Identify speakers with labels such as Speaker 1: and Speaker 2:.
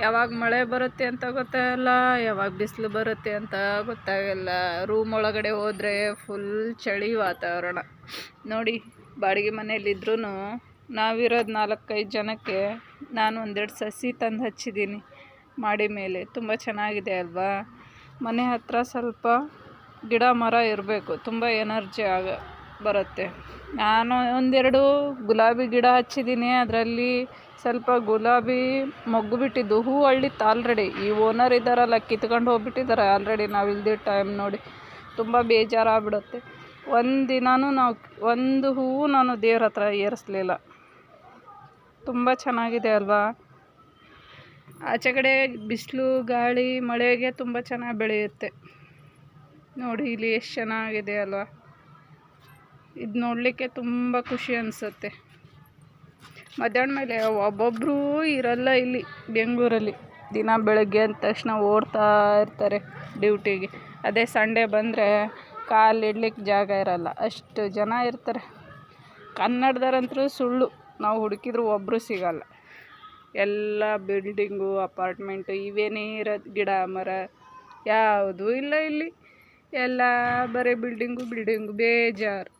Speaker 1: ಯಾವಾಗ ಮಳೆ ಬರುತ್ತೆ ಅಂತ ಗೊತ್ತಾಗಲ್ಲ, ಯಾವಾಗ ಬಿಸಿಲು ಬರುತ್ತೆ ಅಂತ ಗೊತ್ತಾಗಲ್ಲ. ರೂಮ್ ಒಳಗಡೆ ಹೋದರೆ ಫುಲ್ ಚಳಿ ವಾತಾವರಣ. ನೋಡಿ, ಬಾಡಿಗೆ ಮನೆಯಲ್ಲಿದ್ರೂ ನಾವಿರೋದು 4-5 ಜನಕ್ಕೆ ನಾನು ಒಂದೆರಡು ಸಸಿ ತಂದು ಹಚ್ಚಿದ್ದೀನಿ ಮಾಡಿ ಮೇಲೆ. ತುಂಬ ಚೆನ್ನಾಗಿದೆ ಅಲ್ವಾ? ಮನೆ ಹತ್ರ ಸ್ವಲ್ಪ ಗಿಡ ಮರ ಇರಬೇಕು, ತುಂಬ ಎನರ್ಜಿ ಬರುತ್ತೆ. ನಾನು ಒಂದೆರಡು ಗುಲಾಬಿ ಗಿಡ ಹಚ್ಚಿದ್ದೀನಿ. ಅದರಲ್ಲಿ ಸ್ವಲ್ಪ ಗುಲಾಬಿ ಮೊಗ್ಗು ಬಿಟ್ಟಿದ್ದು, ಹೂ ಅಳ್ಳಿತ್ತು ಆಲ್ರೆಡಿ. ಈ ಓನರ್ ಇದ್ದಾರಲ್ಲ, ಕಿತ್ಕೊಂಡು ಹೋಗ್ಬಿಟ್ಟಿದ್ದಾರೆ ಆಲ್ರೆಡಿ. ನಾವು ಇಲ್ದಿದ್ದ ಟೈಮ್ ನೋಡಿ ತುಂಬ ಬೇಜಾರಾಗ್ಬಿಡುತ್ತೆ. ಒಂದಿನೂ ಒಂದು ಹೂವು ನಾನು ದೇವ್ರ ಹತ್ರ ಏರಿಸಲಿಲ್ಲ. ತುಂಬ ಚೆನ್ನಾಗಿದೆ ಅಲ್ವಾ? ಆಚೆ ಕಡೆ ಬಿಸಿಲು ಗಾಳಿ ಮಳೆಗೆ ತುಂಬ ಚೆನ್ನಾಗಿ ಬೆಳೆಯುತ್ತೆ. ನೋಡಿ ಇಲ್ಲಿ ಎಷ್ಟು ಚೆನ್ನಾಗಿದೆ ಅಲ್ವಾ? ಇದು ನೋಡಲಿಕ್ಕೆ ತುಂಬ ಖುಷಿ ಅನಿಸುತ್ತೆ. ಮಧ್ಯಾಹ್ನ ಮೇಲೆ ಒಬ್ಬೊಬ್ಬರು ಇರಲ್ಲ ಇಲ್ಲಿ ಬೆಂಗಳೂರಲ್ಲಿ. ದಿನ ಬೆಳಗ್ಗೆ ಅಂದ ತಕ್ಷಣ ಓಡ್ತಾ ಇರ್ತಾರೆ ಡ್ಯೂಟಿಗೆ. ಅದೇ ಸಂಡೇ ಬಂದರೆ ಕಾಲಿಡ್ಲಿಕ್ಕೆ ಜಾಗ ಇರಲ್ಲ, ಅಷ್ಟು ಜನ ಇರ್ತಾರೆ. ಕನ್ನಡದವರಂತೂ ಸುಳ್ಳು, ನಾವು ಹುಡುಕಿದ್ರು ಒಬ್ಬರು ಸಿಗಲ್ಲ. ಎಲ್ಲ ಬಿಲ್ಡಿಂಗು, ಅಪಾರ್ಟ್ಮೆಂಟು ಇವೇನೇ ಇರೋದು. ಗಿಡ ಮರ ಯಾವುದೂ ಇಲ್ಲ ಇಲ್ಲಿ. ಎಲ್ಲ ಬರೀ ಬಿಲ್ಡಿಂಗು ಬೇಜಾರು.